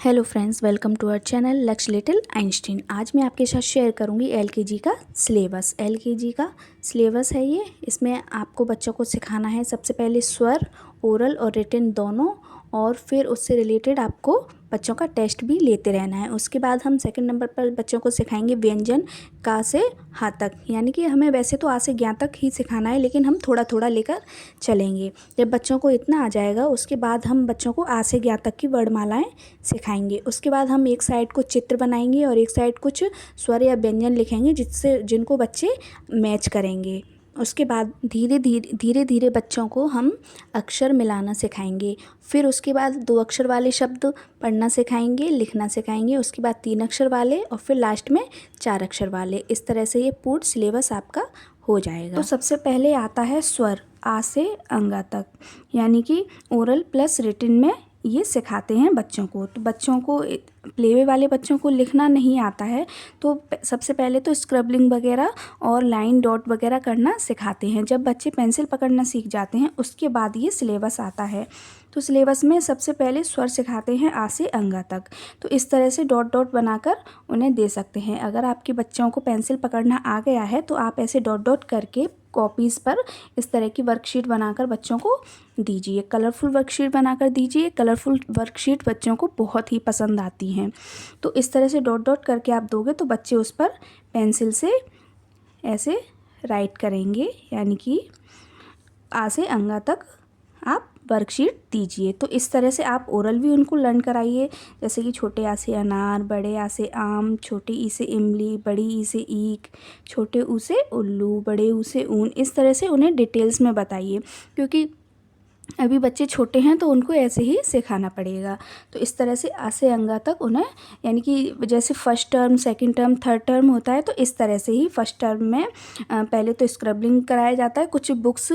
Hello friends, welcome to our channel Lakshya Little Einstein. आज मैं आपके साथ शेयर करूंगी एलकेजी का सिलेबस। एलकेजी का सिलेबस है ये। इसमें आपको बच्चों को सिखाना है सबसे पहले स्वर, ओरल और रिटन दोनों, और फिर उससे रिलेटेड आपको बच्चों का टेस्ट भी लेते रहना है। उसके बाद हम सेकंड नंबर पर बच्चों को सिखाएंगे व्यंजन का से हा तक, यानी कि हमें वैसे तो आ से ज्ञा तक ही सिखाना है, लेकिन हम थोड़ा थोड़ा लेकर चलेंगे। जब बच्चों को इतना आ जाएगा उसके बाद हम बच्चों को आ से ज्ञा तक की वर्णमालाएं सिखाएंगे। उसके बाद हम एक साइड कुछ चित्र बनाएंगे और एक साइड कुछ स्वर या व्यंजन लिखेंगे जिनको बच्चे मैच करेंगे। उसके बाद धीरे धीरे बच्चों को हम अक्षर मिलाना सिखाएंगे। फिर उसके बाद 2 अक्षर वाले शब्द पढ़ना सिखाएंगे, लिखना सिखाएंगे। उसके बाद 3 अक्षर वाले और फिर लास्ट में 4 अक्षर वाले। इस तरह से ये पूर्ण सिलेबस आपका हो जाएगा। तो सबसे पहले आता है स्वर, आ से अंगा तक, यानी कि ओरल प्लस रिटन में ये सिखाते हैं बच्चों को। तो बच्चों को प्लेवे वाले बच्चों को लिखना नहीं आता है तो सबसे पहले तो स्क्रबलिंग वगैरह और लाइन डॉट वगैरह करना सिखाते हैं। जब बच्चे पेंसिल पकड़ना सीख जाते हैं उसके बाद ये सिलेबस आता है। तो सिलेबस में सबसे पहले स्वर सिखाते हैं आ से अंगा तक। तो इस तरह से डॉट डॉट बनाकर उन्हें दे सकते हैं। अगर आपके बच्चों को पेंसिल पकड़ना आ गया है तो आप ऐसे डॉट डॉट करके कॉपीज़ पर इस तरह की वर्कशीट बनाकर बच्चों को दीजिए। कलरफुल वर्कशीट बनाकर दीजिए। कलरफुल वर्कशीट बच्चों को बहुत ही पसंद आती हैं। तो इस तरह से डॉट डॉट करके आप दोगे तो बच्चे उस पर पेंसिल से ऐसे राइट करेंगे, यानी कि आ से अंगा तक आप वर्कशीट दीजिए। तो इस तरह से आप ओरल भी उनको लर्न कराइए, जैसे कि छोटे आ से अनार, बड़े आ से आम, छोटे ई से इमली, बड़ी ई से ईख, छोटे ऊ से उल्लू, बड़े ऊ से ऊन। इस तरह से उन्हें डिटेल्स में बताइए, क्योंकि अभी बच्चे छोटे हैं तो उनको ऐसे ही सिखाना पड़ेगा। तो इस तरह से आ से अंगा तक उन्हें, यानी कि जैसे first term, second term, third term होता है, तो इस तरह से ही फर्स्ट टर्म में पहले तो स्क्रबलिंग कराया जाता है। कुछ बुक्स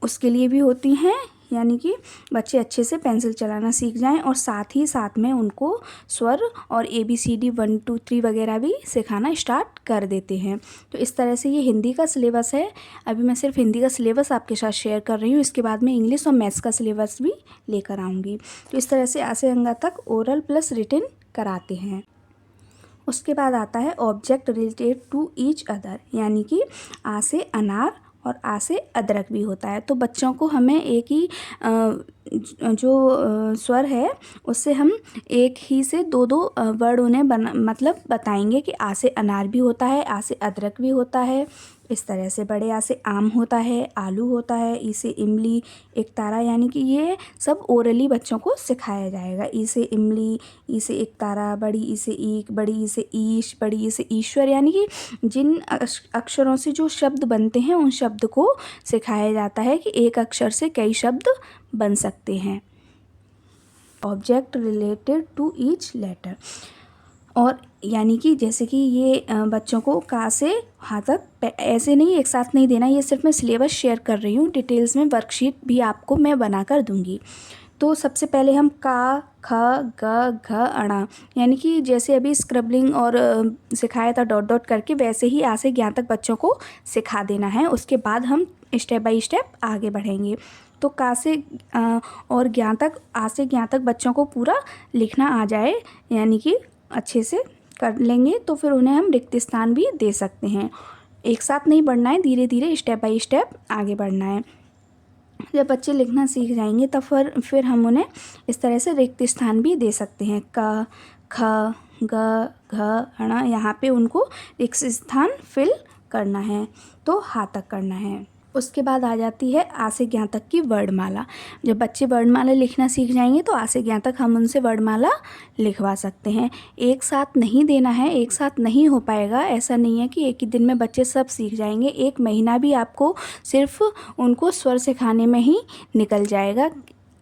उसके लिए भी होती हैं, यानी कि बच्चे अच्छे से पेंसिल चलाना सीख जाएं, और साथ ही साथ में उनको स्वर और ABCD 1 2 3 वगैरह भी सिखाना स्टार्ट कर देते हैं। तो इस तरह से ये हिंदी का सिलेबस है। अभी मैं सिर्फ हिंदी का सिलेबस आपके साथ शेयर कर रही हूँ। इसके बाद में इंग्लिश और मैथ्स का सिलेबस भी लेकर आऊँगी। तो इस तरह से आ से अंगा तक ओरल प्लस रिटन कराते हैं। उसके बाद आता है object related to each other, यानी कि आ से अनार और आ से अदरक भी होता है। तो बच्चों को हमें एक ही जो स्वर है उससे हम एक ही से दो वर्ड उन्हें मतलब बताएंगे कि आ से अनार भी होता है, आ से अदरक भी होता है। इस तरह से बड़े आ से आम होता है, आलू होता है, ई से इमली, एक तारा, यानी कि ये सब ओरली बच्चों को सिखाया जाएगा। ई से इमली, ई से एक तारा, बड़ी ई से ईख, बड़ी ई से ईश, बड़ी ई से ईश्वर, यानी कि जिन अक्षरों से जो शब्द बनते हैं उन शब्द को सिखाया जाता है कि एक अक्षर से कई शब्द बन सकते हैं। Object related to each letter, और यानी कि जैसे कि ये बच्चों को का से हा तक ऐसे नहीं एक साथ नहीं देना। ये सिर्फ मैं सिलेबस शेयर कर रही हूँ। डिटेल्स में वर्कशीट भी आपको मैं बनाकर दूंगी। तो सबसे पहले हम का, ख, ग, घ, अणा, यानी कि जैसे अभी स्क्रबलिंग और सिखाया था डॉट डॉट करके, वैसे ही आ से ज्ञा तक बच्चों को सिखा देना है। उसके बाद हम स्टेप बाय स्टेप आगे बढ़ेंगे। तो का से और ज्ञा तक, आ से ज्ञा तक बच्चों को पूरा लिखना आ जाए, यानी कि अच्छे से कर लेंगे तो फिर उन्हें हम रिक्त स्थान भी दे सकते हैं। एक साथ नहीं बढ़ना है, धीरे धीरे स्टेप बाय स्टेप आगे बढ़ना है। जब बच्चे लिखना सीख जाएंगे तब फिर हम उन्हें इस तरह से रिक्त स्थान भी दे सकते हैं। क, ख, ग, घ, ण, यहाँ पे उनको रिक्त स्थान फिल करना है, तो हा तक करना है। उसके बाद आ जाती है आ से ज्ञा तक की वर्णमाला। जब बच्चे वर्णमाला लिखना सीख जाएंगे तो आ से ज्ञा तक हम उनसे वर्णमाला लिखवा सकते हैं। एक साथ नहीं देना है, एक साथ नहीं हो पाएगा। ऐसा नहीं है कि एक ही दिन में बच्चे सब सीख जाएंगे। 1 महीना भी आपको सिर्फ उनको स्वर सिखाने में ही निकल जाएगा।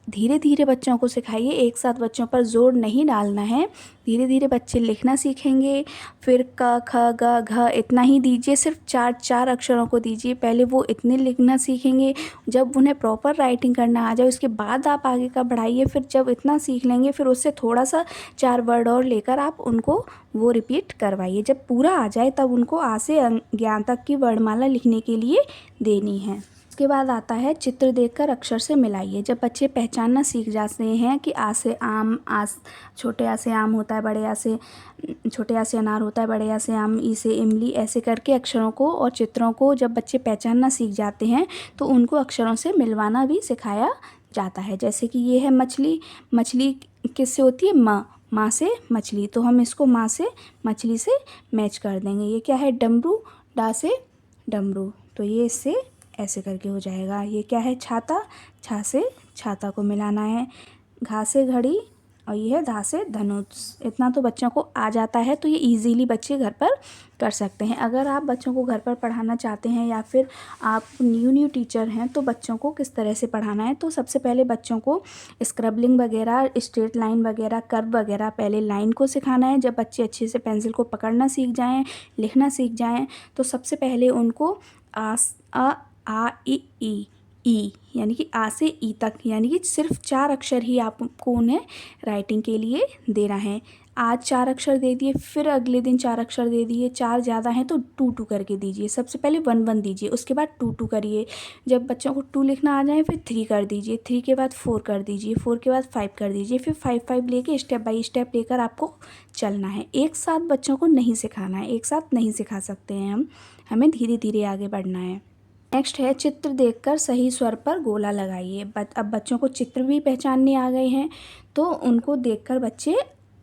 धीरे धीरे बच्चों को सिखाइए, एक साथ बच्चों पर जोर नहीं डालना है। धीरे धीरे बच्चे लिखना सीखेंगे। फिर क, ख, ग, घ इतना ही दीजिए, सिर्फ 4 अक्षरों को दीजिए। पहले वो इतने लिखना सीखेंगे, जब उन्हें प्रॉपर राइटिंग करना आ जाए उसके बाद आप आगे का बढ़ाइए। फिर जब इतना सीख लेंगे फिर उससे थोड़ा सा 4 वर्ड और लेकर आप उनको वो रिपीट करवाइए। जब पूरा आ जाए तब उनको आ से ज्ञा तक की वर्णमाला लिखने के लिए देनी है। उसके बाद आता है चित्र देखकर अक्षर से मिलाइए। जब बच्चे पहचानना सीख जाते हैं कि आ से आम, छोटे आ से आम होता है, बड़े आ से छोटे आ से अनार होता है, बड़े आ से आम, ई से इमली, ऐसे करके अक्षरों को और चित्रों को जब बच्चे पहचानना सीख जाते हैं तो उनको अक्षरों से मिलवाना भी सिखाया जाता है। जैसे कि ये है मछली, मछली किससे होती है? माँ से मछली, तो हम इसको माँ से मछली से मैच कर देंगे। ये क्या है? डमरू, डा से डमरू, तो ये इससे ऐसे करके हो जाएगा। ये क्या है? छाता, छा से छाता को मिलाना है। घा से घड़ी और ये है धा से धनुष। इतना तो बच्चों को आ जाता है, तो ये इजीली बच्चे घर पर कर सकते हैं। अगर आप बच्चों को घर पर पढ़ाना चाहते हैं या फिर आप न्यू टीचर हैं तो बच्चों को किस तरह से पढ़ाना है, तो सबसे पहले बच्चों को स्क्रबलिंग वगैरह, स्ट्रेट लाइन वगैरह, कर्व वगैरह पहले लाइन को सिखाना है। जब बच्चे अच्छे से पेंसिल को पकड़ना सीख जाएँ, लिखना सीख जाएँ, तो सबसे पहले उनको आ ई यानी कि आ से ई तक, यानी कि सिर्फ 4 अक्षर ही आपको उन्हें राइटिंग के लिए देना है। आज 4 अक्षर दे दिए, फिर अगले दिन 4 अक्षर दे दिए, 4 ज़्यादा हैं तो 2 करके दीजिए। सबसे पहले 1 दीजिए, उसके बाद 2 करिए। जब बच्चों को 2 लिखना आ जाए फिर 3 कर दीजिए, 3 के बाद 4 कर दीजिए, 4 के बाद 5 कर दीजिए, फिर 5 लेके स्टेप बाय स्टेप लेकर आपको चलना है। एक साथ बच्चों को नहीं सिखाना है, एक साथ नहीं सिखा सकते हैं हमें धीरे धीरे आगे बढ़ना है। नेक्स्ट है चित्र देखकर सही स्वर पर गोला लगाइए। अब बच्चों को चित्र भी पहचानने आ गए हैं तो उनको देखकर बच्चे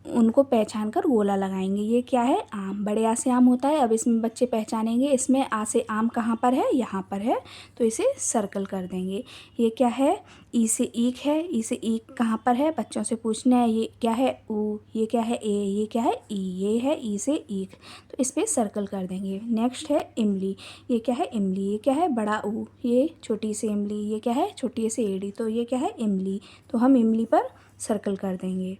उनको पहचान कर गोला लगाएंगे। ये क्या है? आम, बड़े आ से आम होता है। अब इसमें बच्चे पहचानेंगे इसमें आ से आम कहाँ पर है, यहाँ पर है, तो इसे सर्कल कर देंगे। ये क्या है? ई से ईख है, ई से ईख कहाँ पर है, बच्चों से पूछना है। ये क्या है? ऊ, ये क्या है? ए, ये क्या है? ई, ये है ई से ईख, तो इस पर सर्कल कर देंगे। नेक्स्ट है इमली, ये क्या है? इमली, ये क्या है? बड़ा ऊ, ये छोटी सी इमली, ये क्या है? छोटी सी एड़ी, तो ये क्या है? इमली, तो हम इमली पर सर्कल कर देंगे।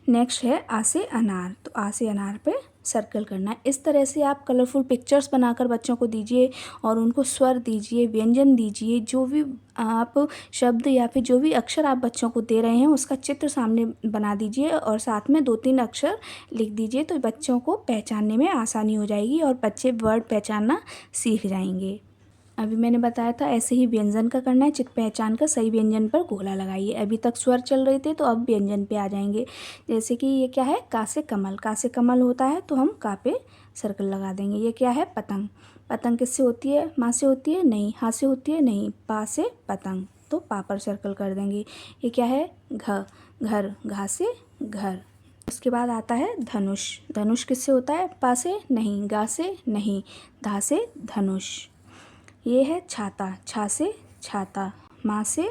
नेक्स्ट है आ से अनार, तो आ से अनार पे सर्कल करना है। इस तरह से आप कलरफुल पिक्चर्स बनाकर बच्चों को दीजिए और उनको स्वर दीजिए, व्यंजन दीजिए। जो भी आप शब्द या फिर जो भी अक्षर आप बच्चों को दे रहे हैं उसका चित्र सामने बना दीजिए और साथ में 2-3 अक्षर लिख दीजिए, तो बच्चों को पहचानने में आसानी हो जाएगी और बच्चे वर्ड पहचानना सीख जाएंगे। अभी मैंने बताया था ऐसे ही व्यंजन का करना है। चित्र पहचान कर सही व्यंजन पर गोला लगाइए। अभी तक स्वर चल रहे थे तो अब व्यंजन पे आ जाएंगे। जैसे कि ये क्या है? का से कमल, का से कमल होता है तो हम का पे सर्कल लगा देंगे। ये क्या है? पतंग, पतंग किससे होती है? माँ से होती है? नहीं। हा से होती है? नहीं। पा से पतंग, तो पा पर सर्कल कर देंगे। ये क्या है? घर, घा से घर। उसके बाद आता है धनुष, धनुष किससे होता है? पा से? नहीं। गा से? नहीं। धा से धनुष। ये है छाता, छा से छाता, माँ से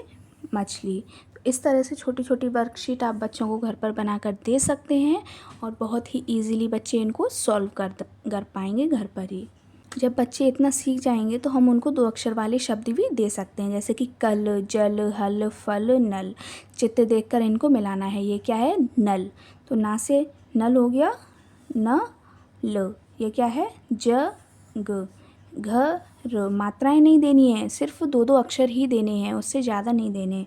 मछली। इस तरह से छोटी छोटी वर्कशीट आप बच्चों को घर पर बनाकर दे सकते हैं और बहुत ही इजीली बच्चे इनको सॉल्व कर पाएंगे घर पर ही। जब बच्चे इतना सीख जाएंगे तो हम उनको 2 अक्षर वाले शब्द भी दे सकते हैं, जैसे कि कल, जल, हल, फल, नल। चित्र देखकर इनको मिलाना है। ये क्या है? नल, तो ना से नल हो गया, न ल। ये क्या है? जग, घर। मात्राएं नहीं देनी है, सिर्फ 2-2 अक्षर ही देने हैं, उससे ज़्यादा नहीं देने।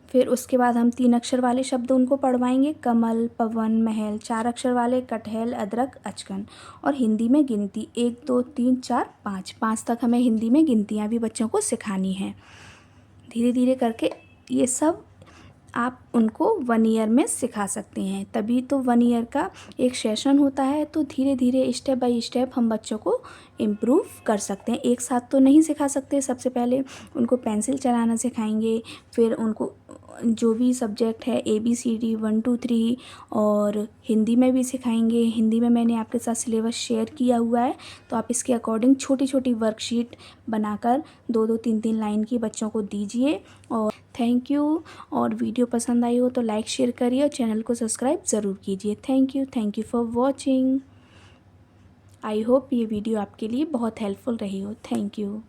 फिर उसके बाद हम 3 अक्षर वाले शब्द उनको पढ़वाएंगे। कमल, पवन, महल। 4 अक्षर वाले कटहल, अदरक, अचकन। और हिंदी में गिनती 1 2 3 4 5, 5 तक हमें हिंदी में गिनतियाँ भी बच्चों को सिखानी है। धीरे धीरे करके ये सब आप उनको 1 ईयर में सिखा सकते हैं। तभी तो 1 ईयर का एक सेशन होता है, तो धीरे धीरे स्टेप बाय स्टेप हम बच्चों को इम्प्रूव कर सकते हैं। एक साथ तो नहीं सिखा सकते। सबसे पहले उनको पेंसिल चलाना सिखाएंगे, फिर उनको जो भी सब्जेक्ट है ABCD 1 2 3 और हिंदी में भी सिखाएंगे। हिंदी में मैंने आपके साथ सिलेबस शेयर किया हुआ है, तो आप इसके अकॉर्डिंग छोटी छोटी वर्कशीट बनाकर 2-2 3-3 लाइन की बच्चों को दीजिए। और थैंक यू। और वीडियो पसंद आई हो तो लाइक शेयर करिए और चैनल को सब्सक्राइब ज़रूर कीजिए। Thank you for watching. I hope ये वीडियो आपके लिए बहुत हेल्पफुल रही हो। Thank you.